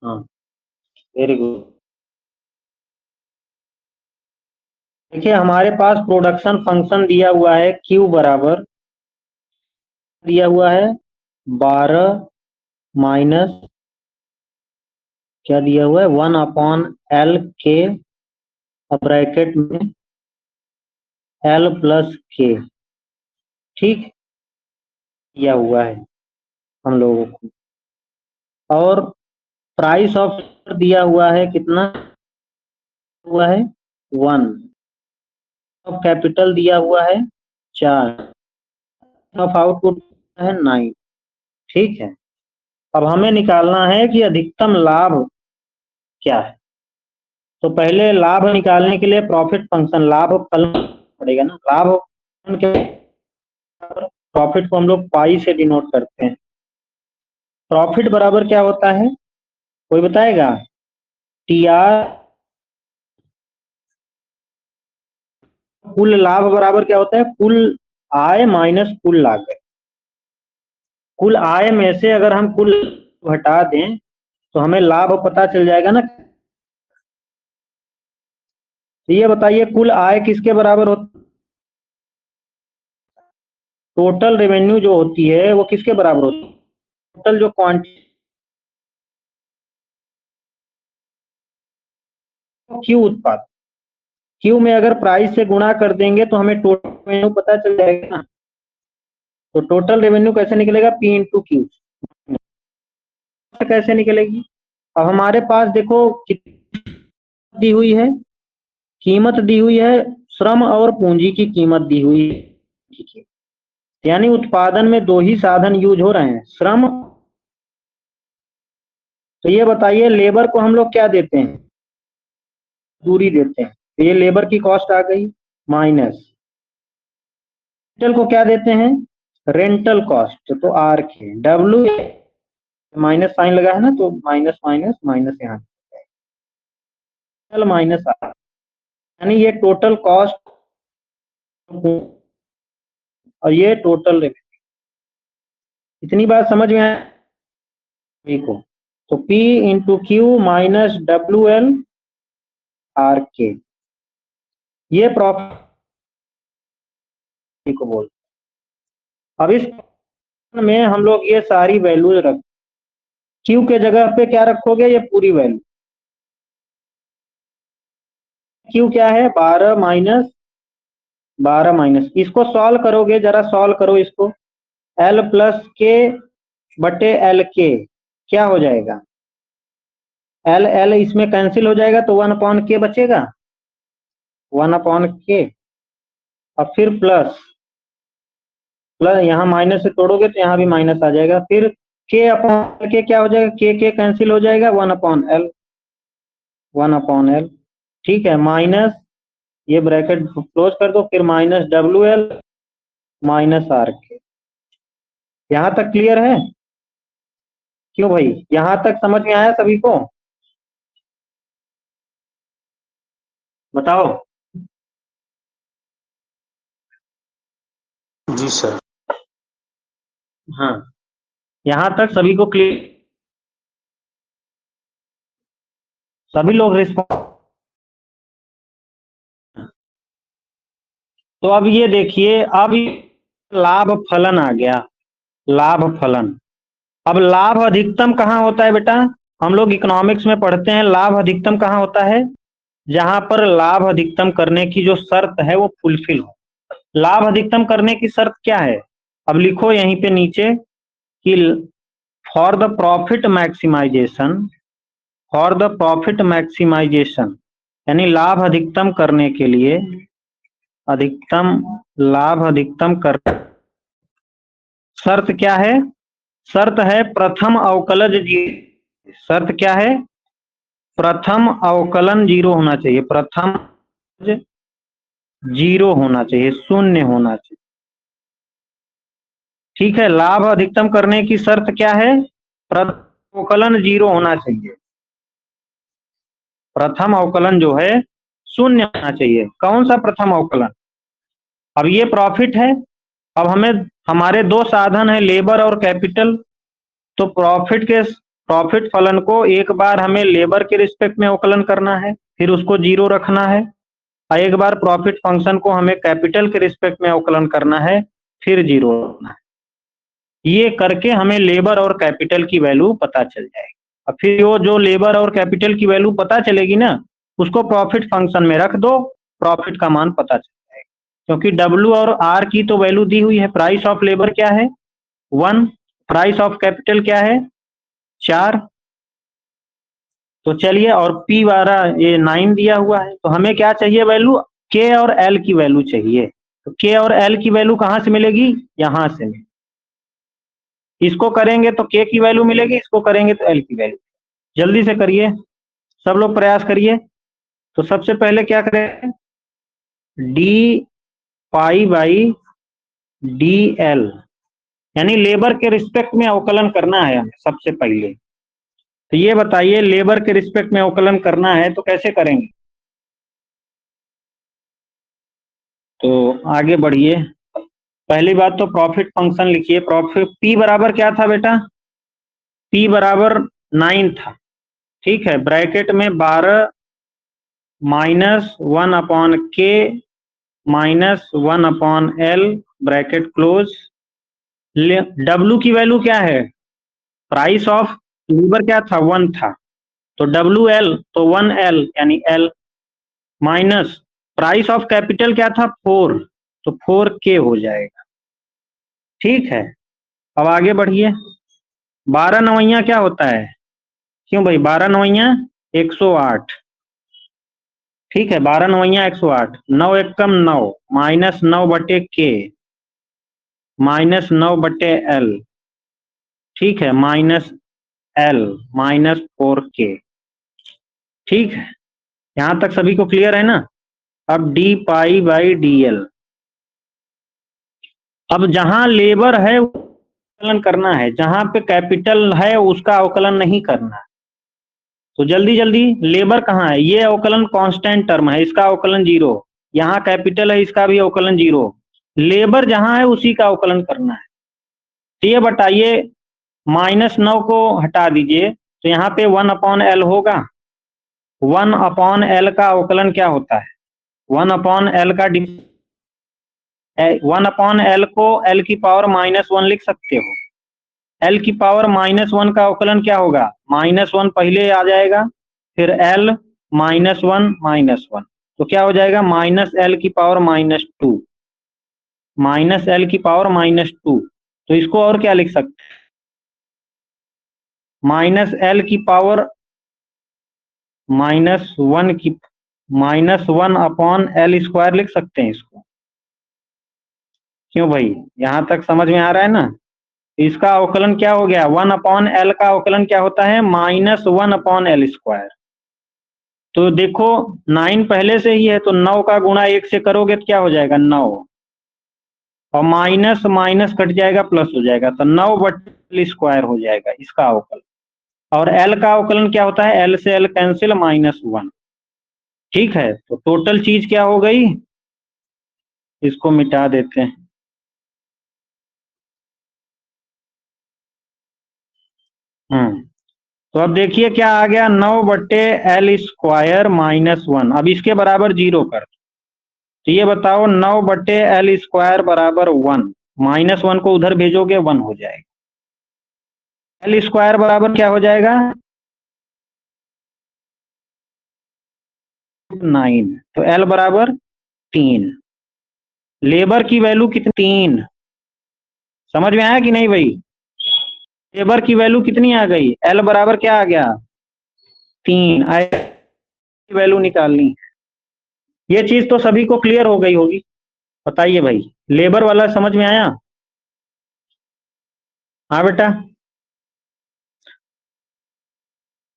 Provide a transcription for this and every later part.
हाँ, very good. देखिए हमारे पास प्रोडक्शन फंक्शन दिया हुआ है Q बराबर दिया हुआ है 12 माइनस क्या दिया हुआ है 1/L के ब्रैकेट में L प्लस के, ठीक दिया हुआ है हम लोगों को। और प्राइस ऑफ दिया हुआ है कितना हुआ है 1, ऑफ कैपिटल दिया हुआ है 4, ऑफ आउटपुट है 9, ठीक है। अब हमें निकालना है कि अधिकतम लाभ क्या है। तो पहले लाभ निकालने के लिए प्रॉफिट फंक्शन लाभ फलन पड़ेगा ना। लाभ फलन के प्रॉफिट को हम लोग पाई से डिनोट करते हैं। प्रॉफिट बराबर क्या होता है, कोई बताएगा? TR कुल लाभ बराबर क्या होता है, कुल आय माइनस कुल लागत। कुल आय में से अगर हम कुल घटा दें तो हमें लाभ पता चल जाएगा ना। तो ये बताइए कुल आय किसके बराबर होती है? टोटल रेवेन्यू जो होती है वो किसके बराबर होती है? टोटल जो क्वांटिटी क्यू उत्पाद, क्यू में अगर प्राइस से गुणा कर देंगे तो हमें टोटल रेवेन्यू पता चल जाएगा ना। तो टोटल रेवेन्यू कैसे निकलेगा, P इंटू क्यू कैसे निकलेगी। अब हमारे पास देखो कितनी दी हुई है, कीमत दी हुई है, श्रम और पूंजी की कीमत दी हुई है। यानी उत्पादन में दो ही साधन यूज हो रहे हैं, श्रम। तो ये बताइए लेबर को हम लोग क्या देते हैं, दूरी देते हैं। तो ये लेबर की कॉस्ट आ गई माइनस, रेंटल को क्या देते हैं, रेंटल कॉस्ट, तो आर के डब्ल्यू माइनस साइन लगा है ना, तो माइनस माइनस माइनस यहाँ माइनस आर, यानी ये टोटल कॉस्ट और ये टोटल रेवेन्यू। इतनी बात समझ में आया को। तो P into Q minus WL R के, ये प्रॉफिट को बोल। अब इस में हम लोग ये सारी वैल्यूज रख, क्यू के जगह पे क्या रखोगे, ये पूरी वैल्यू। क्यू क्या है 12 माइनस, इसको सॉल्व करोगे, जरा सॉल्व करो इसको। L प्लस के बटे L के क्या हो जाएगा, L L इसमें कैंसिल हो जाएगा तो 1/K बचेगा, 1/K। अब फिर प्लस प्लस यहाँ माइनस से तोड़ोगे तो यहाँ भी माइनस आ जाएगा, फिर K/K क्या हो जाएगा, K कैंसिल हो जाएगा, 1/L, ठीक है। माइनस ये ब्रैकेट क्लोज कर दो, फिर माइनस WL माइनस RK। यहाँ तक क्लियर है? क्यों भाई, यहाँ तक समझ में आया सभी को? बताओ। जी सर। हाँ, यहाँ तक सभी को क्लियर, सभी लोग रिस्पॉन्स। तो अब ये देखिए, अब लाभ फलन आ गया, लाभ फलन। अब लाभ अधिकतम कहाँ होता है बेटा, हम लोग इकोनॉमिक्स में पढ़ते हैं लाभ अधिकतम कहाँ होता है, जहां पर लाभ अधिकतम करने की जो शर्त है वो फुलफिल हो। लाभ अधिकतम करने की शर्त क्या है, अब लिखो यहीं पे नीचे कि for the profit maximization, for the profit maximization, यानी लाभ अधिकतम करने के लिए, अधिकतम लाभ अधिकतम कर शर्त क्या है, शर्त है प्रथम अवकलज जीरो। शर्त क्या है, प्रथम अवकलन जीरो होना चाहिए, प्रथम जीरो होना चाहिए, शून्य होना चाहिए, ठीक है। लाभ अधिकतम करने की शर्त क्या है, प्रथम अवकलन जीरो होना चाहिए, प्रथम अवकलन जो है शून्य होना चाहिए। कौन सा प्रथम अवकलन, अब ये प्रॉफिट है। अब हमें हमारे दो साधन है लेबर और कैपिटल, तो प्रॉफिट के प्रॉफिट फलन को एक बार हमें लेबर के रिस्पेक्ट में अवकलन करना है, फिर उसको जीरो रखना है, और एक बार प्रॉफिट फंक्शन को हमें कैपिटल के रिस्पेक्ट में अवकलन करना है, फिर जीरो रखना है। ये करके हमें लेबर और कैपिटल की वैल्यू पता चल जाएगी। और फिर वो जो लेबर और कैपिटल की वैल्यू पता चलेगी ना, उसको प्रॉफिट फंक्शन में रख दो, प्रॉफिट का मान पता चल जाएगा। क्योंकि डब्ल्यू और आर की तो वैल्यू दी हुई है। प्राइस ऑफ लेबर क्या है? 1। प्राइस ऑफ कैपिटल क्या है? 4। तो चलिए, और पी वाला ये 9 दिया हुआ है, तो हमें क्या चाहिए वैल्यू? के और एल की वैल्यू चाहिए। तो के और एल की वैल्यू कहां से मिलेगी? यहां से मिलेगी। इसको करेंगे तो के की वैल्यू मिलेगी, इसको करेंगे तो एल की वैल्यू। जल्दी से करिए, सब लोग प्रयास करिए। तो सबसे पहले क्या करें? D pi by D L, यानी लेबर के रिस्पेक्ट में अवकलन करना है हमें सबसे पहले। तो ये बताइए, लेबर के रिस्पेक्ट में अवकलन करना है तो कैसे करेंगे? तो आगे बढ़िए। पहली बात तो प्रॉफिट फंक्शन लिखिए। प्रॉफिट पी बराबर क्या था बेटा? पी बराबर 9 था। ठीक है, ब्रैकेट में 12 minus 1/k minus 1/l, bracket close. W की वैल्यू क्या है? प्राइस ऑफ लेबर क्या था? 1 था। तो डब्ल्यू एल तो 1l यानी L, minus price of capital क्या था? 4, तो 4k हो जाएगा। ठीक है, अब आगे बढ़िए। 12 नवैया क्या होता है? क्यों भाई? 12 नवैया 108। ठीक है, 12 नवैया 108। 9 एकम 9, माइनस 9/k माइनस 9/l। ठीक है, माइनस एल माइनस 4k। ठीक है, यहां तक सभी को क्लियर है ना? अब D pi by D L. अब जहां लेबर है अवकलन करना है, जहां पे कैपिटल है उसका अवकलन नहीं करना है। तो जल्दी जल्दी, लेबर कहाँ है? ये अवकलन कांस्टेंट टर्म है, इसका अवकलन 0। यहाँ कैपिटल है, इसका भी अवकलन 0। लेबर जहां है उसी का अवकलन करना है। तो ये बताइए, -9 को हटा दीजिए, तो यहाँ पे 1/l होगा। 1/l का अवकलन क्या होता है? 1/l का 1/l को l की पावर -1 लिख सकते हो। l की पावर -1 का अवकलन क्या होगा? -1 पहले आ जाएगा, फिर l -1 तो क्या हो जाएगा? -l की पावर -2, -l की पावर -2। तो इसको और क्या लिख सकते हैं? -l की पावर -1 की -1/l² लिख सकते हैं इसको। क्यों भाई, यहां तक समझ में आ रहा है ना? इसका अवकलन क्या हो गया? 1/l का अवकलन क्या होता है? -1/l²। तो देखो, 9 पहले से ही है, तो 9 का गुणा 1 से करोगे तो क्या हो जाएगा? 9, और माइनस माइनस कट जाएगा, प्लस हो जाएगा, तो 9/l² हो जाएगा इसका अवकलन। और l का अवकलन क्या होता है? l से l कैंसिल, -1। ठीक है, तो टोटल चीज क्या हो गई? इसको मिटा देते हैं। तो अब देखिए क्या आ गया? 9/l² -1। अब इसके बराबर 0 कर। तो ये बताओ, 9/l² बराबर 1, -1 को उधर भेजोगे 1 हो जाएगा। l² बराबर क्या हो जाएगा? 9। तो l बराबर 3। लेबर की वैल्यू कितनी? 3। समझ में आया कि नहीं भाई? लेबर की वैल्यू कितनी आ गई? l बराबर क्या आ गया? 3। वैल्यू निकालनी। ये चीज तो सभी को क्लियर हो गई होगी। बताइए भाई, लेबर वाला समझ में आया? हाँ बेटा,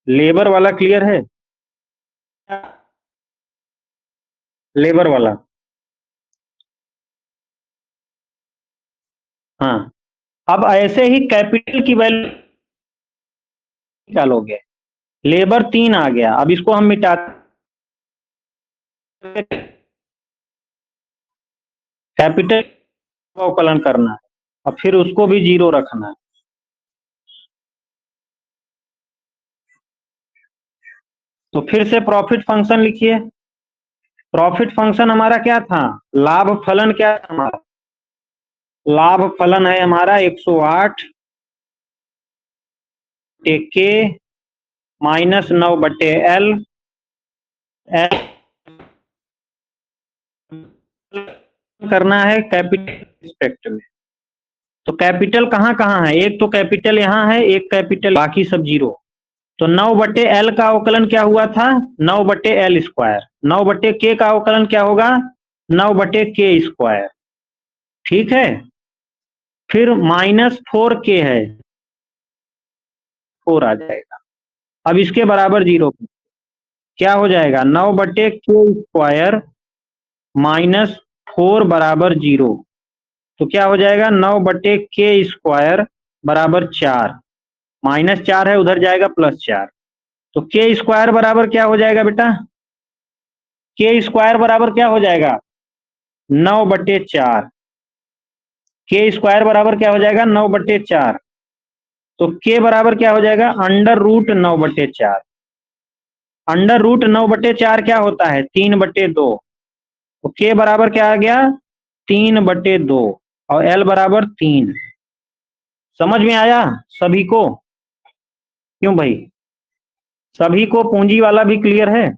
लेबर वाला क्लियर है? लेबर वाला, हाँ। अब ऐसे ही कैपिटल की वैल्यू निकालोगे। लेबर 3 आ गया, अब इसको हम मिटाते, कैपिटल का अवकलन करना है, और फिर उसको भी 0 रखना है। तो फिर से प्रॉफिट फंक्शन लिखिए। प्रॉफिट फंक्शन हमारा क्या था, लाभ फलन क्या था हमारा, लाभ फलन है हमारा 108 के माइनस 9/L। एल करना है कैपिटल रिस्पेक्ट में। तो कैपिटल कहाँ कहाँ है, एक तो कैपिटल यहाँ है, एक कैपिटल, बाकी सब जीरो। तो 9/L का अवकलन क्या हुआ था, 9/L²। 9/K का अवकलन क्या होगा, 9/K²। ठीक है। फिर -4K है, 4 आ जाएगा। अब इसके बराबर जीरो क्या हो जाएगा, 9/K² -4 बराबर जीरो। तो क्या हो जाएगा, 9/K² बराबर 4। -4 है, उधर जाएगा +4। तो K² बराबर क्या हो जाएगा बेटा, K² बराबर क्या हो जाएगा, 9/4। K² बराबर क्या हो जाएगा, 9/4। तो K बराबर क्या हो जाएगा, √9/4। √9/4 क्या होता है, 3/2। तो K बराबर क्या आ गया, 3/2 और L बराबर 3। समझ में आया सभी को, क्यों भाई, सभी को पूंजी वाला भी क्लियर है।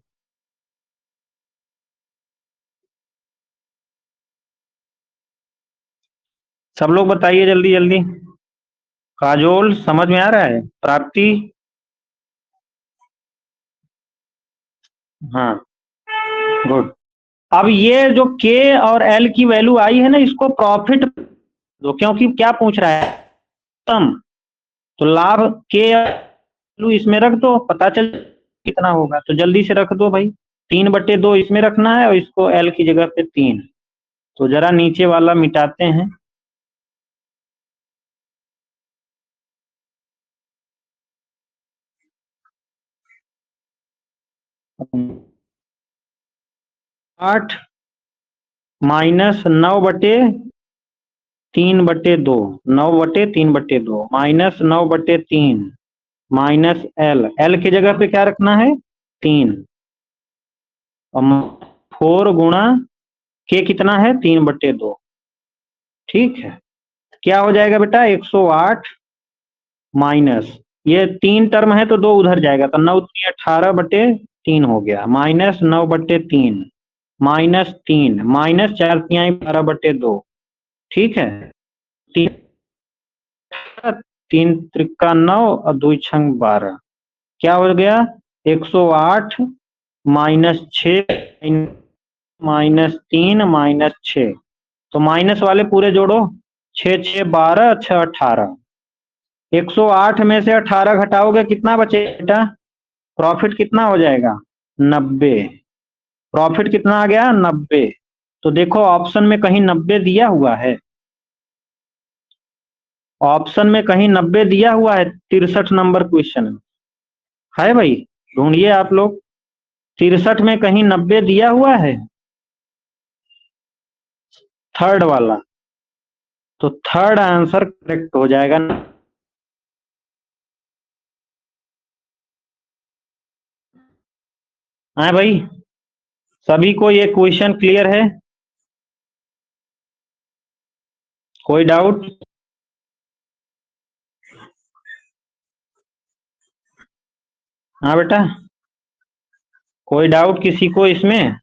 सब लोग बताइए जल्दी जल्दी। काजोल समझ में आ रहा है, प्राप्ति, हाँ गुड। अब ये जो K और L की वैल्यू आई है ना, इसको प्रॉफिट दो, क्योंकि क्या पूछ रहा है, तम तो लाभ K वैल्यू इसमें रख दो, पता चल कितना होगा। तो जल्दी से रख दो भाई, 3/2 इसमें रखना है और इसको L की जगह पे 3। तो जरा नीचे वाला मिटाते हैं। आठ -9/3/2, 9/3/2 -9/3 -L की जगह पे क्या रखना है, 3। और 4 गुणा K कितना है, 3/2। ठीक है। क्या हो जाएगा बेटा, 108 माइनस, ये 3 टर्म है तो 2 उधर जाएगा, तो 9 3 18/3 हो गया, -9/3 -3 -4 3 12/2। ठीक है। 3 3 त्रिका 9 और 2 छंग 12। क्या हो गया, 108 -6 -3 -6। तो माइनस वाले पूरे जोड़ो, 6 6 12 6 18। 108 में से 18 घटाओगे कितना बचेगा बेटा, प्रॉफिट कितना हो जाएगा, 90। प्रॉफिट कितना आ गया, 90। तो देखो ऑप्शन में कहीं 90 दिया हुआ है, ऑप्शन में कहीं 90 दिया हुआ है, 63 नंबर क्वेश्चन में है भाई, ढूंढिए आप लोग, 63 में कहीं 90 दिया हुआ है, थर्ड वाला। तो थर्ड आंसर करेक्ट हो जाएगा। हाँ भाई, सभी को ये क्वेश्चन क्लियर है, कोई डाउट। हाँ बेटा, कोई डाउट किसी को इसमें,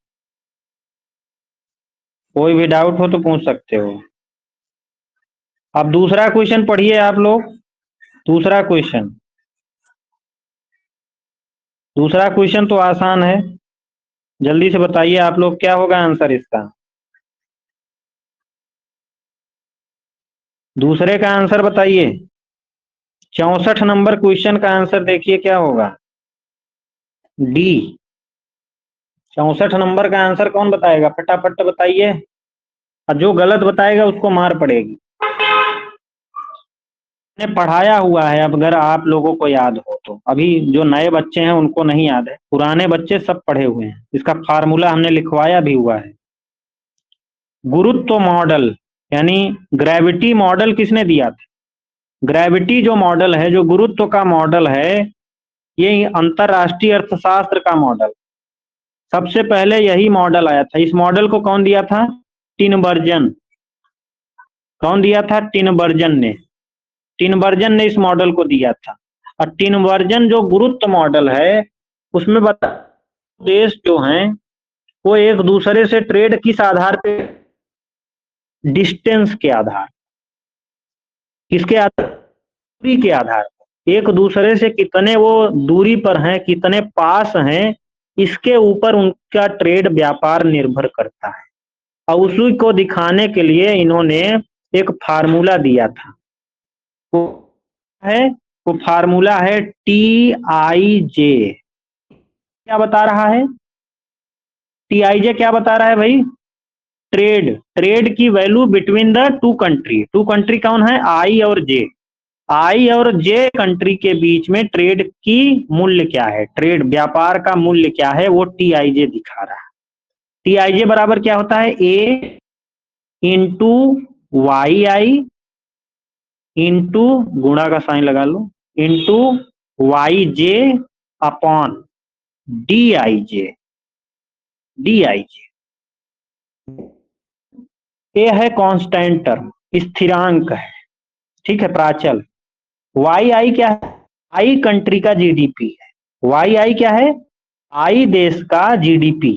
कोई भी डाउट हो तो पूछ सकते हो। अब दूसरा क्वेश्चन पढ़िए आप लोग। दूसरा क्वेश्चन, दूसरा क्वेश्चन तो आसान है, जल्दी से बताइए आप लोग क्या होगा आंसर इसका। दूसरे का आंसर बताइए। 64 नंबर क्वेश्चन का आंसर देखिए क्या होगा, डी। 64 नंबर का आंसर कौन बताएगा, फटाफट बताइए, और जो गलत बताएगा उसको मार पड़ेगी। ने पढ़ाया हुआ है, अब अगर आप लोगों को याद हो तो, अभी जो नए बच्चे हैं उनको नहीं याद है, पुराने बच्चे सब पढ़े हुए हैं, इसका फार्मूला हमने लिखवाया भी हुआ है। गुरुत्व मॉडल यानी ग्रेविटी मॉडल किसने दिया था, ग्रेविटी जो मॉडल है, जो गुरुत्व का मॉडल है, ये अंतरराष्ट्रीय अर्थशास्त्र का मॉडल, सबसे पहले यही मॉडल आया था। इस मॉडल को कौन दिया था? टिनबर्जन। कौन दिया था? टिनबर्जन ने। टिनबर्जन ने इस मॉडल को दिया था। और टिनबर्जन जो गुरुत्व मॉडल है उसमें बता, देश जो हैं वो एक दूसरे से ट्रेड किस आधार पे? डिस्टेंस के आधार, किसके आधार? दूरी के आधार पर। एक दूसरे से कितने वो दूरी पर हैं, कितने पास हैं, इसके ऊपर उनका ट्रेड व्यापार निर्भर करता है। और उसी को दिखाने के लिए इन्होंने एक फार्मूला दिया था। वो है, वो फार्मूला है TIJ। क्या बता रहा है? TIJ क्या बता रहा है भाई? ट्रेड की value between the two country. Two country कौन है? I और J। I और J कंट्री के बीच में ट्रेड की मूल्य क्या है, ट्रेड व्यापार का मूल्य क्या है, वो TIJ दिखा रहा है। TIJ बराबर क्या होता है? A इंटू YI इंटू, गुणा का साइन लगा लो, इंटू YJ अपॉन DIJ। ए है कांस्टेंट टर्म, स्थिरांक है, ठीक है, प्राचल। YI क्या है? आई कंट्री का GDP है। YI क्या है? आई देश का GDP।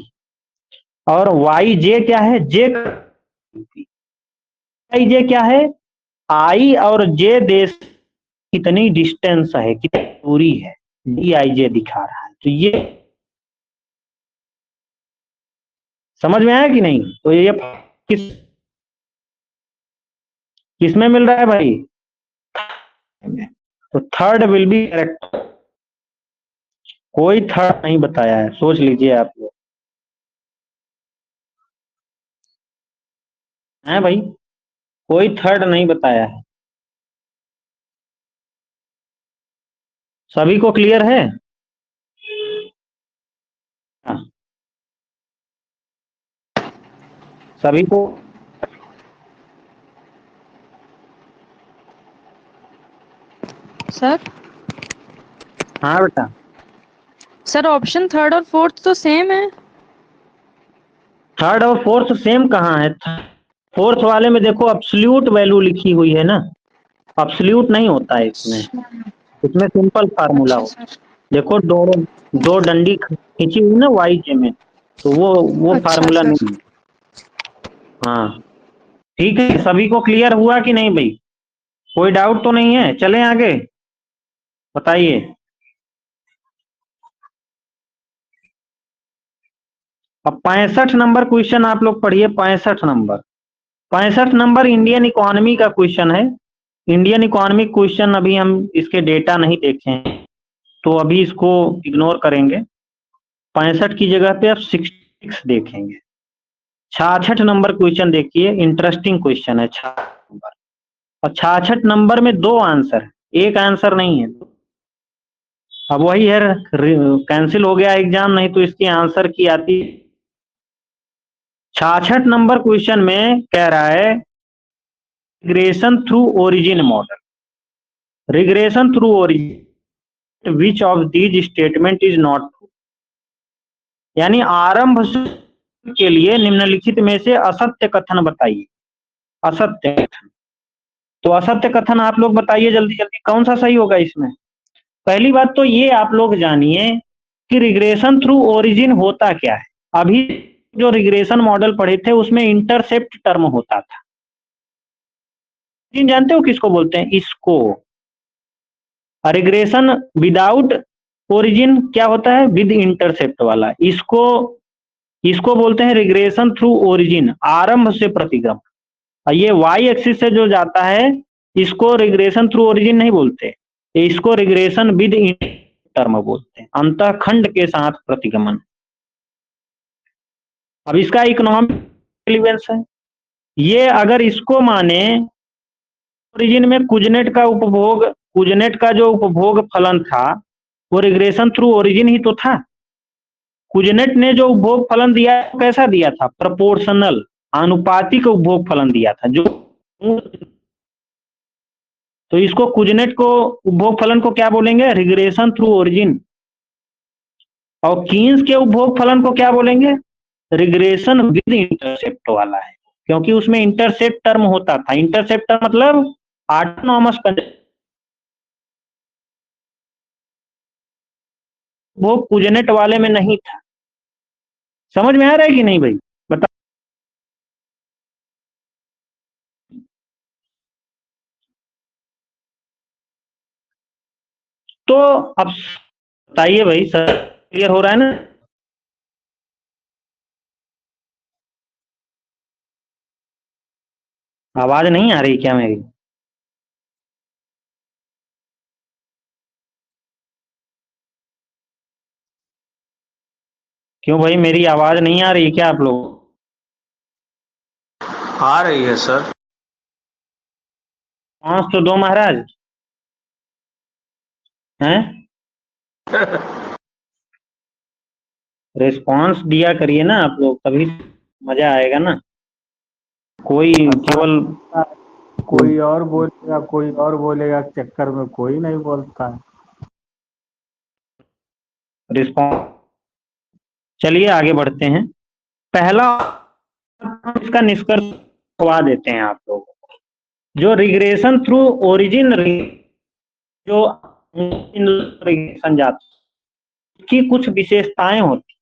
और YJ क्या है? J GDP। YJ क्या है? आई और J देश कितनी डिस्टेंस है, कितनी दूरी है, DIJ दिखा रहा है। तो ये समझ में आया कि नहीं? तो ये किस किसमें मिल रहा है भाई? तो थर्ड विल बी करेक्ट। कोई थर्ड नहीं बताया है, सोच लीजिए आप लोग। है भाई, कोई थर्ड नहीं बताया है। सभी को क्लियर है? हाँ, सभी को। सर हाँ बेटा। सर ऑप्शन थर्ड और फोर्थ तो सेम है। थर्ड और फोर्थ सेम कहाँ है? फोर्थ वाले में देखो एब्सोल्यूट वैल्यू लिखी हुई है ना, एब्सोल्यूट नहीं होता है इसमें। इसमें सिंपल फार्मूला अच्छा हो। सर। देखो दो दो डंडी खींची हुई ना YJ में, तो वो अच्छा फार्मूला सर। नहीं है। हाँ, ठीक है, सभी को क्लियर हुआ कि नहीं भाई? कोई डाउट तो नहीं है? चलें आगे, बताइए। अब 65 नंबर क्वेश्चन आप लोग पढ़िए। 65 नंबर इंडियन इकोनॉमी का क्वेश्चन है। इंडियन इकोनॉमी क्वेश्चन अभी हम इसके डेटा नहीं देखे हैं, तो अभी इसको इग्नोर करेंगे। 65 की जगह पे आप 66 देखेंगे। 66 नंबर क्वेश्चन देखिए, इंटरेस्टिंग क्वेश्चन है 66 नंबर। और 66 नंबर में दो आंसर है, एक आंसर नहीं है। अब वही है, कैंसिल हो गया एग्जाम, नहीं तो इसकी आंसर की आती। 66 नंबर क्वेश्चन में कह रहा है regression through origin model. Regression through origin which of these statement is not true. यानी आरंभ के लिए निम्नलिखित में से असत्य कथन बताइए। असत्य कथन, तो असत्य कथन आप लोग बताइए जल्दी जल्दी, कौन सा सही होगा इसमें? पहली बात तो ये आप लोग जानिए कि रिग्रेशन थ्रू ओरिजिन होता क्या है। अभी जो रिग्रेशन मॉडल पढ़े थे उसमें इंटरसेप्ट टर्म होता था। जानते हो किसको बोलते हैं? इसको। रिग्रेशन विदाउट ओरिजिन क्या होता है? विद इंटरसेप्ट वाला। इसको बोलते हैं रिग्रेशन थ्रू ओरिजिन, आरंभ से प्रतिगमन। और ये वाई एक्सिस से जो जाता है इसको रिग्रेशन थ्रू ओरिजिन नहीं बोलते, इसको रिग्रेशन विद टर्म बोलते हैं, अंतःखंड के साथ प्रतिगमन। अब इसका इकोनॉमिक रिलेवेंस है। ये अगर इसको माने, ओरिजिन में कुजनेट का जो उपभोग फलन था वो रिग्रेशन थ्रू ओरिजिन ही तो था। कुजनेट ने जो उपभोग फलन दिया कैसा दिया था? प्रोपोर्शनल, आनुपातिक उपभोग फलन दिया था। जो तो इसको कुजनेट को उपभोग फलन को क्या बोलेंगे? Regression through origin. और कीन्स के उपभोग फलन को क्या बोलेंगे? रिग्रेशन विद इंटरसेप्ट वाला है, क्योंकि उसमें इंटरसेप्ट टर्म होता था। इंटरसेप्ट टर्म मतलब ऑटोनॉमस उपभोग कुजनेट वाले में नहीं था। समझ में आ रहा है कि नहीं भाई? बता। तो अब बताइए भाई, सर क्लियर हो रहा है ना? आवाज नहीं आ रही क्या मेरी? क्यों भाई, मेरी आवाज नहीं आ रही क्या आप लोग? आ रही है सर। पांच तो दो महाराज हैं। रिस्पांस दिया करिए ना आप लोग, तभी मजा आएगा ना। कोई अच्छा, केवल कोई और बोलेगा, कोई और बोलेगा, चक्कर में कोई नहीं बोलता है। रिस्पांस। चलिए आगे बढ़ते हैं। पहला, इसका निष्कर्ष करवा देते हैं आप लोग। जो रिग्रेशन थ्रू ओरिजिन, जो रिग्रेशन जाता की कुछ विशेषताएं होती,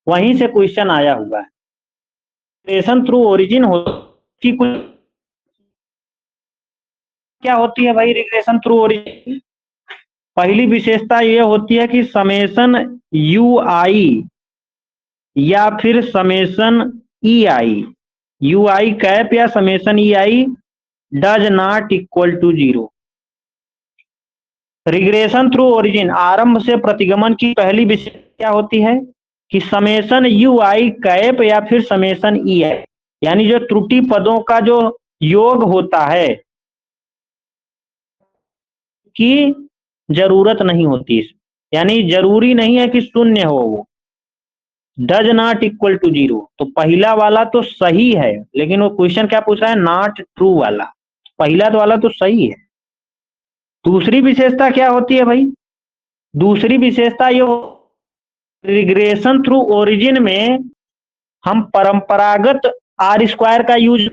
वहीं से क्वेश्चन आया हुआ है। रिग्रेशन थ्रू ओरिजिन की कुछ क्या होती है भाई? रिग्रेशन थ्रू ओरिजिन पहली विशेषता यह होती है कि समेशन यू आई या फिर summation E I, U I cap या summation E I does not equal to zero. Regression through origin आरंभ से प्रतिगमन की पहली विशेषता क्या होती है कि समेशन यू आई कैप या फिर समेशन ई आई, यानी जो त्रुटि पदों का जो योग होता है की जरूरत नहीं होती, यानी जरूरी नहीं है कि शून्य हो वो। Does not equal to zero, तो पहला वाला तो सही है, लेकिन वो क्वेश्चन क्या पूछ रहा है? नॉट ट्रू वाला। पहला तो वाला तो सही है। दूसरी विशेषता क्या होती है भाई? दूसरी विशेषता ये, रिग्रेशन थ्रू ओरिजिन में हम परंपरागत आर स्क्वायर का यूज,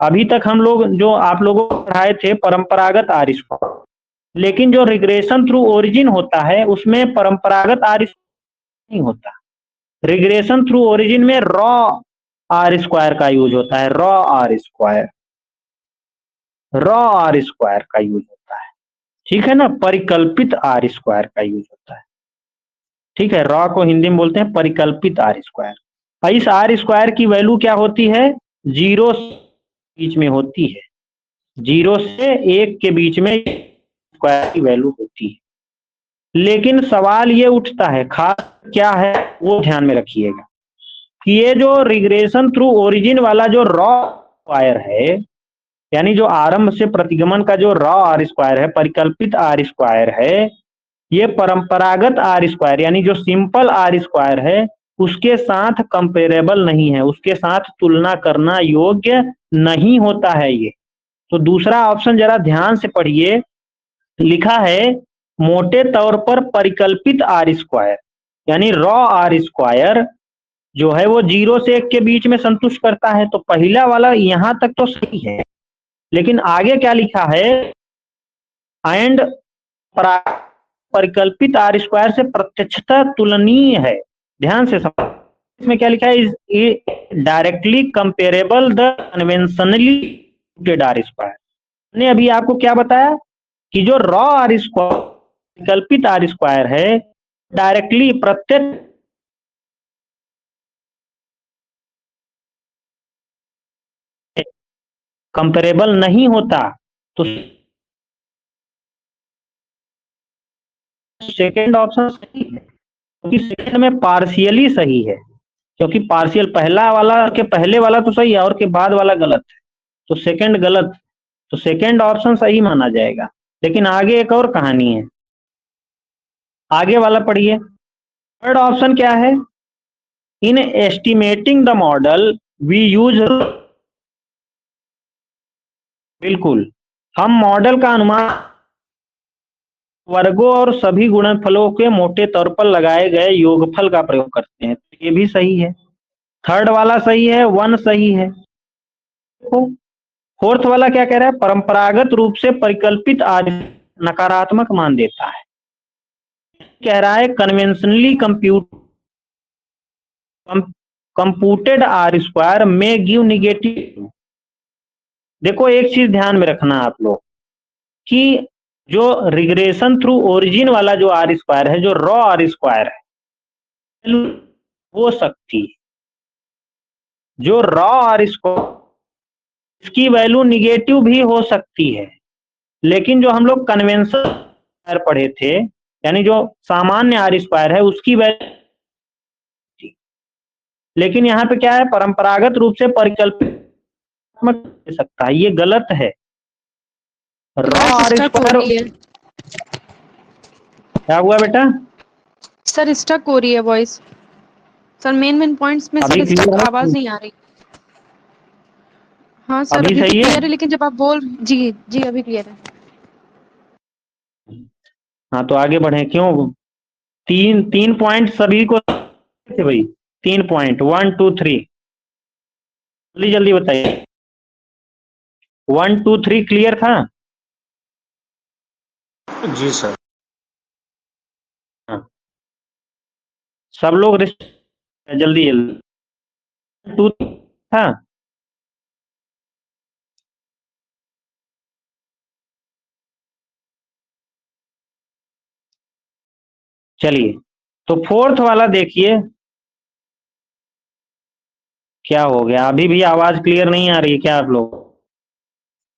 अभी तक हम लोग जो आप लोगों को पढ़ाए थे परंपरागत आर स्क्वायर, लेकिन जो रिग्रेशन थ्रू ओरिजिन होता है उसमें परंपरागत आर नहीं होता। रिग्रेशन थ्रू ओरिजिन में रॉ आर स्क्वायर का यूज होता है। Raw R square, raw R square का यूज होता है, ठीक है ना? परिकल्पित आर स्क्वायर का यूज होता है, ठीक है? रॉ को हिंदी में बोलते हैं परिकल्पित आर स्क्वायर। इस आर स्क्वायर की वैल्यू क्या होती है? जीरो बीच में होती है, जीरो से एक के बीच में स्क्वायर की वैल्यू होती है। लेकिन सवाल ये उठता है, खास क्या है वो ध्यान में रखिएगा कि ये जो रिग्रेशन थ्रू ओरिजिन वाला जो रॉ स्क्वायर है, यानी जो आरंभ से प्रतिगमन का जो रॉ आर स्क्वायर है, परिकल्पित आर स्क्वायर है, ये परंपरागत आर स्क्वायर यानी जो सिंपल आर स्क्वायर है उसके साथ कंपेरेबल नहीं है, उसके साथ तुलना करना योग्य नहीं होता है ये। तो दूसरा ऑप्शन जरा ध्यान से पढ़िए, लिखा है मोटे तौर पर परिकल्पित आर स्क्वायर यानी रॉ आर स्क्वायर जो है वो जीरो से एक के बीच में संतुष्ट करता है। तो पहला वाला यहां तक तो सही है, लेकिन आगे क्या लिखा है? एंड परिकल्पित आर स्क्वायर से प्रत्यक्षता तुलनीय है। ध्यान से समझ, इसमें क्या लिखा है? Is directly comparable the conventionally R square. ने अभी आपको क्या बताया कि जो रॉ आर स्क्वायर, परिकल्पित आर स्क्वायर है, डायरेक्टली प्रत्यक्ष कंपेरेबल नहीं होता। तो सेकेंड ऑप्शन सही है, क्योंकि सेकेंड में पार्शियली सही है, क्योंकि पार्शियल पहला वाला के पहले वाला तो सही है और के बाद वाला गलत है, तो सेकेंड गलत। तो सेकेंड ऑप्शन सही माना जाएगा। लेकिन आगे एक और कहानी है, आगे वाला पढ़िए। थर्ड ऑप्शन क्या है? In estimating the model we use, बिल्कुल हम मॉडल का अनुमान वर्गों और सभी गुणनफलों के मोटे तौर पर लगाए गए योगफल का प्रयोग करते हैं। ये भी सही है। थर्ड वाला सही है, 1 सही है। देखो फोर्थ वाला क्या कह रहा है, परंपरागत रूप से परिकल्पित आर नकारात्मक मान देता है। कह रहा है कन्वेंशनली कंप्यूटेड आर स्क्वायर में गिव निगेटिव। देखो एक चीज ध्यान में रखना आप लोग कि जो रिग्रेशन थ्रू ओरिजिन वाला जो आर स्क्वायर है, जो रॉ आर स्क्वायर है, हो सकती है। जो रॉ आर स्क्वायर इसकी वैल्यू निगेटिव भी हो सकती है, लेकिन जो हम लोग कन्वेंशन पढ़े थे, यानी जो सामान्य आर स्क्वायर है उसकी वैल्यू, लेकिन यहाँ पे क्या है, परंपरागत रूप से परिकल्पित दे सकता है, ये गलत है। रॉ आर स्क्वायर क्या हुआ बेटा? सर स्टक हो रही है वॉइस। सर मेन पॉइंट्स में अभी सर clear है? आवाज नहीं आ रही। हाँ सर अभी अभी सही है? क्लियर है, लेकिन जब आप बोल जी जी अभी क्लियर है। हाँ तो आगे बढ़े। क्यों? तीन पॉइंट सभी को थे भाई, 3 पॉइंट 1 2 3, जल्दी जल्दी बताइए। 1 2 3 क्लियर था? जी सर। हाँ। सब लोग जल्दी जल्दी 2 था? चलिए तो फोर्थ वाला देखिए क्या हो गया। अभी भी आवाज क्लियर नहीं आ रही है क्या आप लोग?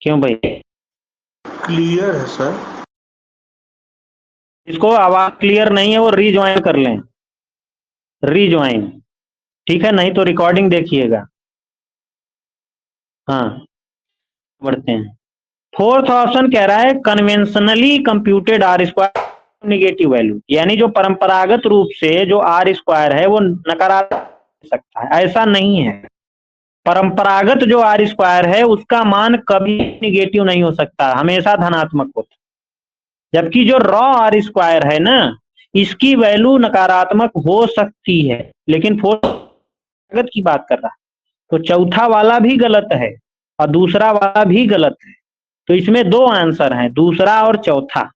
क्यों भाई? क्लियर है सर। इसको आवाज क्लियर नहीं है वो रीज्वाइन कर लें, रीज्वाइन, ठीक है? नहीं तो रिकॉर्डिंग देखिएगा। हाँ बढ़ते हैं। फोर्थ ऑप्शन कह रहा है conventionally computed R square negative value, यानी जो परंपरागत रूप से जो आर स्क्वायर है वो नकारात्मक हो सकता है। ऐसा नहीं है, परंपरागत जो आर स्क्वायर है उसका मान कभी निगेटिव नहीं हो सकता, हमेशा धनात्मक होता है। जबकि जो रॉ आर स्क्वायर है ना, इसकी वैल्यू नकारात्मक हो सकती है, लेकिन फोर्थ की बात कर रहा है। तो चौथा वाला भी गलत है और दूसरा वाला भी गलत है। तो इसमें 2 आंसर हैं, दूसरा और चौथा।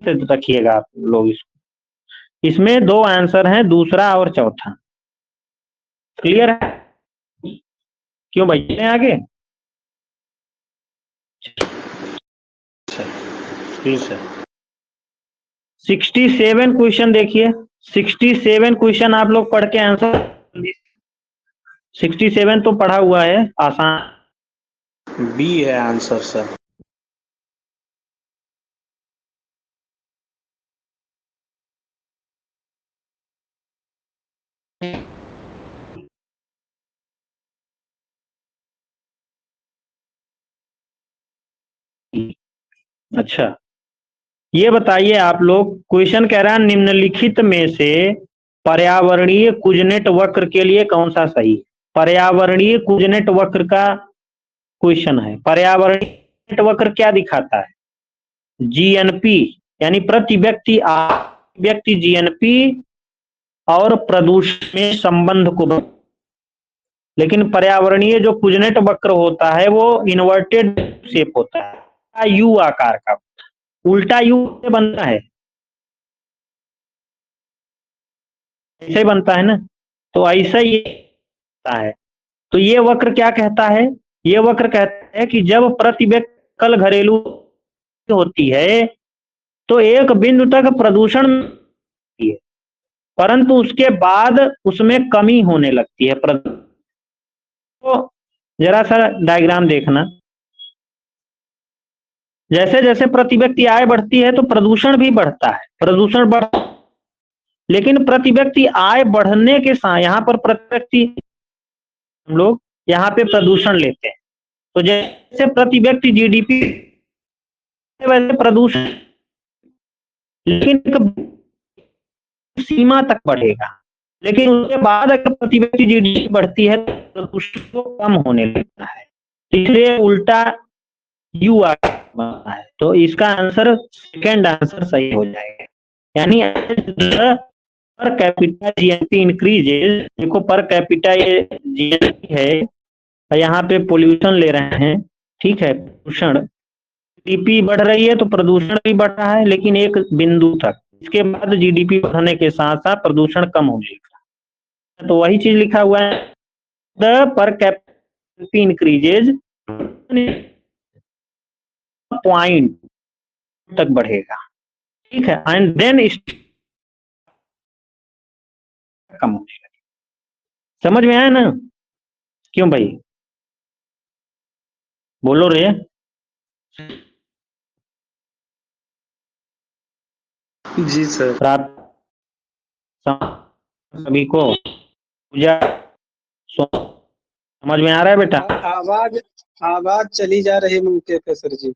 रखिएगा आप लोग इसको, इसमें 2 आंसर हैं, दूसरा और चौथा। क्लियर है? क्यों भाई आगे? जी सर। 67 क्वेश्चन देखिए, 67 क्वेश्चन आप लोग पढ़ के आंसर। 67 तो पढ़ा हुआ है, आसान। बी है आंसर सर। अच्छा ये बताइए आप लोग, क्वेश्चन कह रहा है निम्नलिखित में से पर्यावरणीय कुजनेट वक्र के लिए कौन सा सही? पर्यावरणीय कुजनेट वक्र का क्वेश्चन है। पर्यावरणीय वक्र क्या दिखाता है? जीएनपी यानी प्रति व्यक्ति जीएनपी और प्रदूषण में संबंध को, लेकिन पर्यावरणीय जो कुजनेट वक्र होता है वो इन्वर्टेड शेप होता है, यू आकार का, उल्टा यू से बनता है, ऐसे बनता है ना, तो ऐसा ही होता है। तो ये वक्र क्या कहता है? ये वक्र कहता है कि जब प्रति व्यक्ति कल घरेलू होती है तो एक बिंदु तक प्रदूषण होती है, परंतु उसके बाद उसमें कमी होने लगती है। तो जरा सा डायग्राम देखना, जैसे जैसे प्रति व्यक्ति आय बढ़ती है तो प्रदूषण भी बढ़ता है, प्रदूषण बढ़, लेकिन प्रति व्यक्ति आय बढ़ने के साथ यहाँ पर प्रति व्यक्ति हम लोग यहाँ पे प्रदूषण लेते हैं, तो जैसे प्रति व्यक्ति जीडीपी वैसे प्रदूषण, लेकिन एक सीमा तक बढ़ेगा, लेकिन उसके बाद अगर प्रति व्यक्ति जीडीपी बढ़ती है तो प्रदूषण को कम होने लगता है, इसलिए उल्टा यू आ बनता है। तो इसका आंसर सेकेंड आंसर सही हो जाएगा। यानी पर कैपिटा जीएनपी इंक्रीजेज, देखो पर कैपिटा ये जीएनपी है, यहाँ पे पोल्यूशन ले रहे हैं, ठीक है, प्रदूषण, जीडीपी बढ़ रही है तो प्रदूषण भी बढ़ रहा है, लेकिन एक बिंदु तक। इसके बाद जीडीपी बढ़ने के साथ साथ प्रदूषण कम हो जाएगा। तो वही चीज लिखा हुआ है, the per capita increases point तक बढ़ेगा, ठीक है, एंड देन कम हो जाएगा। समझ में आया ना? क्यों भाई, बोलो रे। जी सर। रात सभी को पूजा समझ में आ रहा है बेटा? आवाज आवाज चली जा रही है प्रोफेसर जी।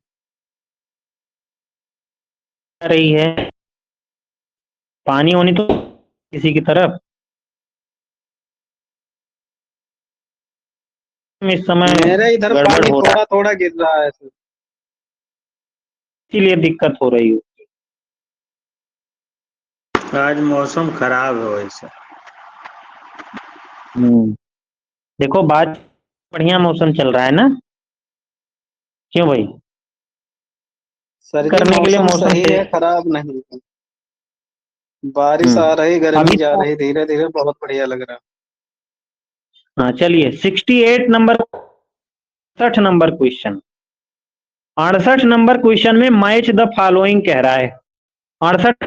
आ रही है, पानी होनी तो किसी की तरफ इस समय मेरे इधर गड़बड़ पानी हो रहा थोड़ा थोड़ा गिर रहा है सर। है, इसीलिए दिक्कत हो रही है। आज मौसम खराब है वैसे। देखो बात, बढ़िया मौसम चल रहा है ना? क्यों भाई, सर जी करने के लिए मौसम मौसम सही है, खराब नहीं है। बारिश आ रही, गर्मी अभी जा तो रही, धीरे धीरे बहुत बढ़िया लग रहा है। हाँ चलिए, 68 number, 68 number question, 68 number question में मैच द फॉलोइंग कह रहा है। 68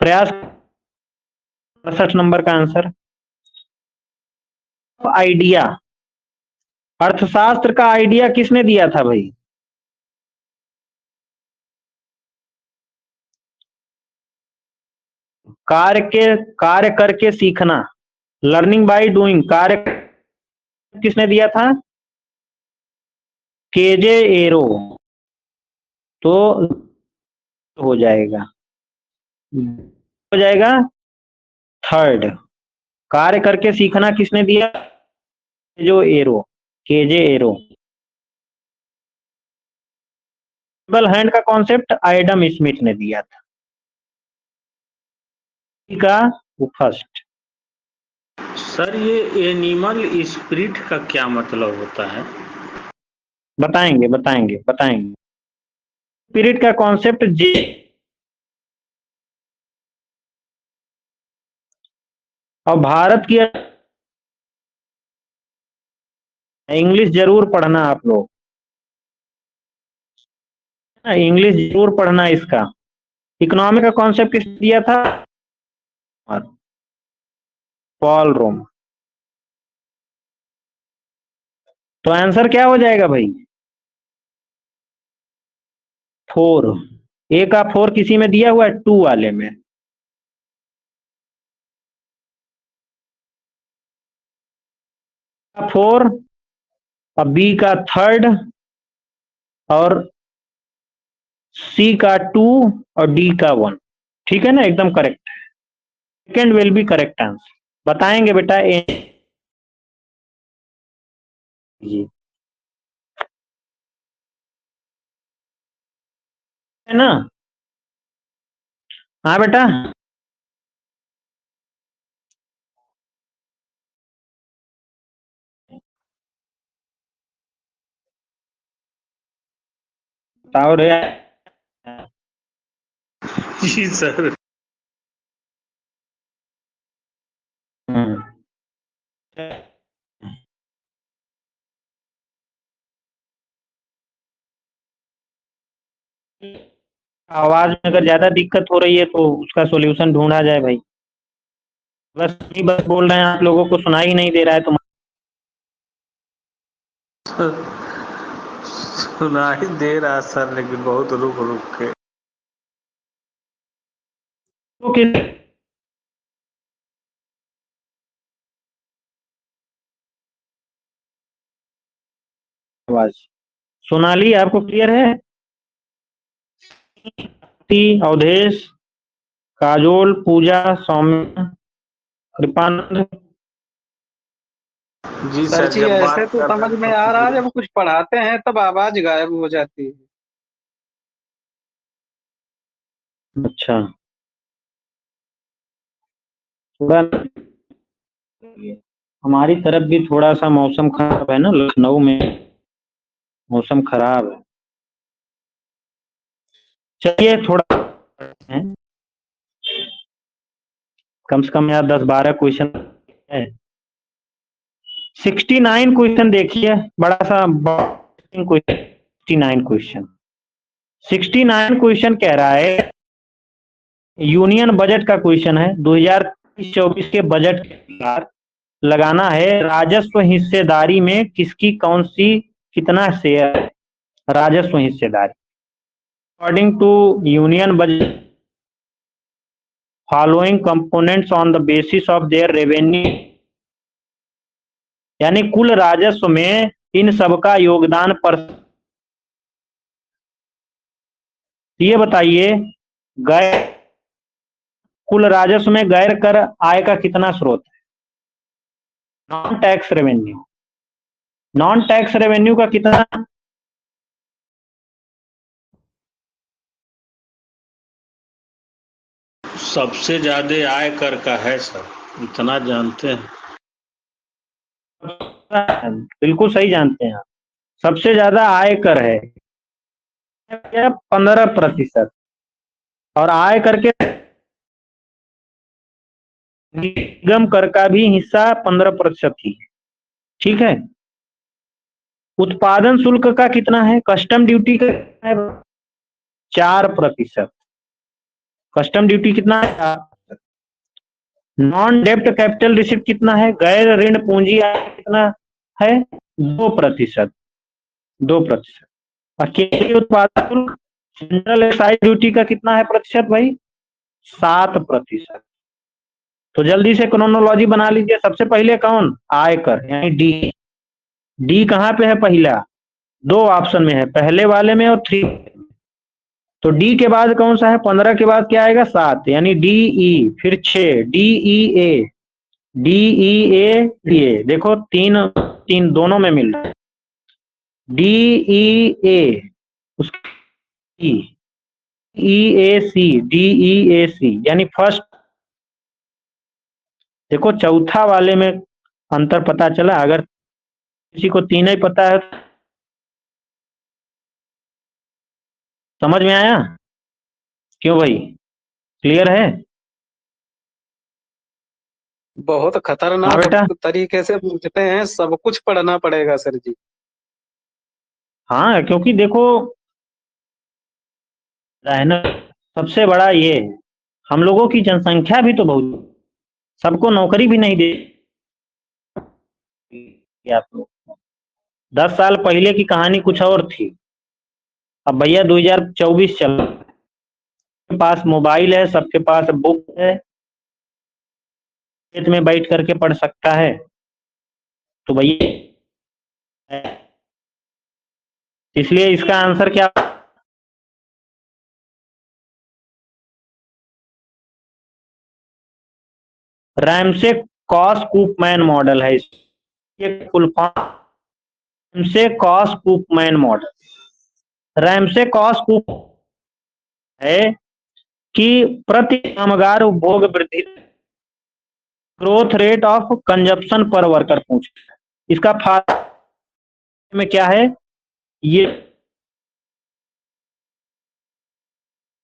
प्रयास, 68 नंबर का आंसर आइडिया, अर्थशास्त्र का आइडिया किसने दिया था भाई? कार्य करके सीखना, लर्निंग बाय डूइंग, कार्य किसने दिया था? K J Arrow. तो हो जाएगा, हो जाएगा थर्ड। कार्य करके सीखना किसने दिया? जो Arrow, K J Arrow. Double hand का कॉन्सेप्ट एडम स्मिथ ने दिया था, का वो फर्स्ट। सर ये एनिमल स्पिरिट का क्या मतलब होता है? बताएंगे बताएंगे बताएंगे। स्पिरिट का कॉन्सेप्ट जे, और भारत की, इंग्लिश जरूर पढ़ना आप लोग, इंग्लिश जरूर पढ़ना इसका। इकोनॉमी का कॉन्सेप्ट किस दिया था? पॉल रोम। तो आंसर क्या हो जाएगा भाई? 4। ए का 4 किसी में दिया हुआ है? 2 वाले में। का 4 और बी का थर्ड और सी का 2 और डी का 1, ठीक है ना? एकदम करेक्ट है, second will be correct answer. बताएंगे बेटा जी, है ना? हाँ बेटा, बताओ रे। जी सर। हम्म, आवाज में अगर ज्यादा दिक्कत हो रही है तो उसका सॉल्यूशन ढूंढा जाए भाई। बस नहीं, बस बोल रहे हैं, आप लोगों को सुनाई नहीं दे रहा है तो सुनाई दे रहा सर, लेकिन बहुत रुक रुक के। किस आवाज? सोनाली आपको क्लियर है? अवधेश, काजोल, पूजा, सौम्य, कृपानंद, जी सर सर, जी जब ऐसे बात तो कर रहे समझ हैं में तो आ रहा है, पूरा जब कुछ पढ़ाते हैं तब आवाज गायब हो जाती है। अच्छा, थोड़ा हमारी तरफ भी थोड़ा सा मौसम खराब है ना, लखनऊ में मौसम खराब है। चलिए थोड़ा है, कम से कम यार 10-12 क्वेश्चन है। 69 क्वेश्चन देखिए, बड़ा सा क्वेश्चन, 69 क्वेश्चन कह रहा है, यूनियन बजट का क्वेश्चन है, 2023-24 के बजट के अनुसार लगाना है राजस्व हिस्सेदारी में किसकी कौन सी कितना शेयर है, राजस्व हिस्सेदारी according to union budget following components on the basis of their revenue, यानी कुल राजस्व में इन सबका योगदान पर। ये बताइए गैर कुल राजस्व में गैर कर आय का कितना स्रोत है, non tax revenue, non tax revenue का कितना, सबसे ज्यादा आय कर का है सर, इतना जानते हैं। बिल्कुल सही जानते हैं आप, सबसे ज्यादा आय कर है 15%, और आय कर के निगम कर का भी हिस्सा 15% ही है। ठीक है, उत्पादन शुल्क का कितना है, कस्टम ड्यूटी का है 4%, कस्टम ड्यूटी कितना है। नॉन डेब्ट कैपिटल रिसिप्ट कितना है, गैर ऋण पूंजी आय कितना है 2%, 2%। अकेले उत्पादन शुल्क जनरल एक्साइज ड्यूटी का कितना है प्रतिशत भाई, 7%। तो जल्दी से क्रोनोलॉजी बना लीजिए, सबसे पहले कौन, आयकर यानी डी, डी कहाँ पे है पहला, 2 ऑप्शन में है, पहले वाले में और 3, तो डी के बाद कौन सा है, 15 के बाद क्या आएगा 7, यानी डी ई, फिर 6 D E A, D E A D A, देखो 3 3 दोनों में मिल रहा है, डी ई ए उसकी ई ए सी, डी ई ए सी, यानी फर्स्ट। देखो चौथा वाले में अंतर पता चला, अगर किसी को 3 ही पता है, समझ में आया, क्यों भाई, क्लियर है। बहुत हाँ खतरनाक बेटा, तरीके से पूछते हैं, सब कुछ पढ़ना पड़ेगा सर जी। हाँ क्योंकि देखो है ना, सबसे बड़ा ये है, हम लोगों की जनसंख्या भी तो बहुत, सबको नौकरी भी नहीं दे आप लोग। 10 साल पहले की कहानी कुछ और थी, अब भैया 2024 चल रहा है, सबके पास मोबाइल है, सबके पास बुक है, खेत में बैठ करके पढ़ सकता है, तो भैया इसलिए इसका आंसर क्या, रैमसे कॉस कूपमैन मॉडल है, ये full form Ramsey Cass Koopman model, Ramsey Cass Koop है कि प्रति कामगार उपभोग वृद्धि, growth rate of consumption per worker पूछ, इसका फार्मूला में क्या है, ये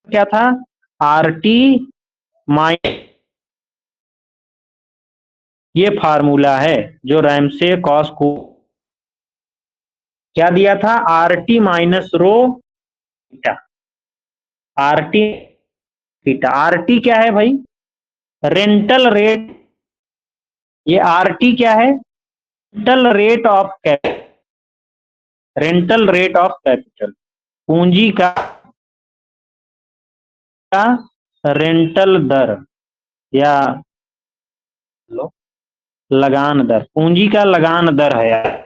क्या था, आरटी माइनस, ये फार्मूला है जो रैमसे कॉस को क्या दिया था, RT minus rho theta, RT theta, RT क्या है भाई, रेंटल रेट, ये आरटी क्या है, rental rate of capital, rental rate of capital, पूंजी का रेंटल दर या लगान दर, पूंजी का लगान दर है यार,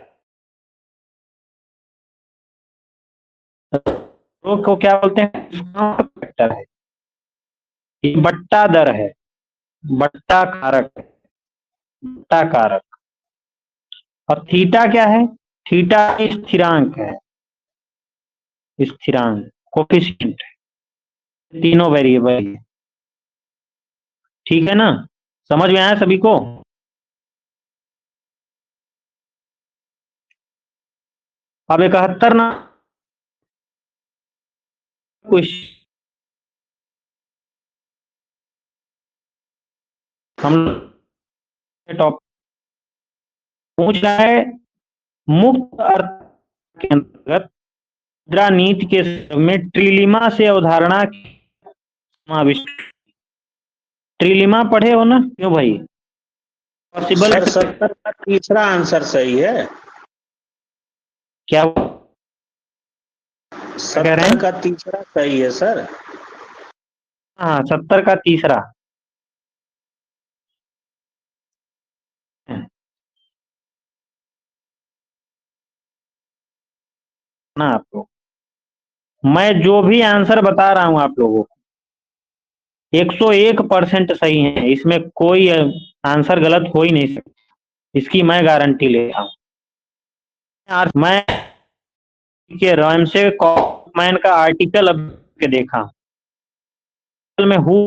को क्या बोलते हैं, डिस्काउंट फैक्टर है, ये बट्टा दर है, बट्टा कारक, बट्टा कारक। और थीटा क्या है? थीटा स्थिरांक है, स्थिरांक कोफिशिएंट है, तीनों वेरिएबल है। ठीक है ना, समझ में आया सभी को? अब 71 ना कुछ हम टॉप पूछ रहा है, मुक्त अर्थ के अंतर्गत मुद्रा नीति के संदर्भ में ट्रिलिमा से अवधारणा समाविष्ट। ट्रिलिमा पढ़े हो ना? क्यों भाई? पॉसिबल सर 70 का तीसरा आंसर सही है। क्या कह रहे 70 हैं? का तीसरा सही है सर। हाँ, 70 का तीसरा ना आप लोग, मैं जो भी आंसर बता रहा हूं आप लोगों को 101% सही है, इसमें कोई आंसर गलत हो ही नहीं सकता, इसकी मैं गारंटी ले रहा हूं। मैं के रैमसे कॉफमैन का आर्टिकल अब के देखा में हूँ,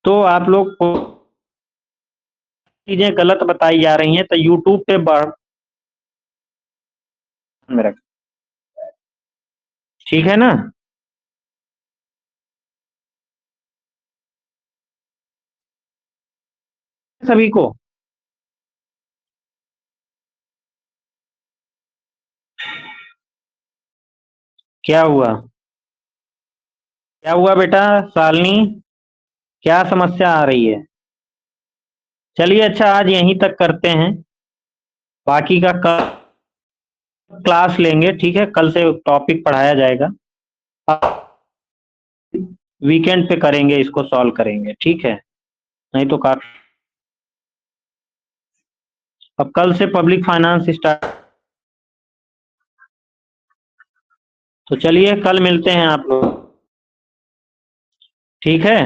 तो आप लोग को चीजें गलत बताई जा रही हैं तो यूट्यूब पे बढ़ मेरा, ठीक है ना? सभी को क्या हुआ? क्या हुआ बेटा शालिनी, क्या समस्या आ रही है? चलिए अच्छा, आज यहीं तक करते हैं, बाकी का कल क्लास लेंगे, ठीक है? कल से टॉपिक पढ़ाया जाएगा, वीकेंड पे करेंगे, इसको सॉल्व करेंगे, ठीक है? नहीं तो काफी, अब कल से पब्लिक फाइनेंस स्टार्ट, तो चलिए कल मिलते हैं आप लोग, ठीक है?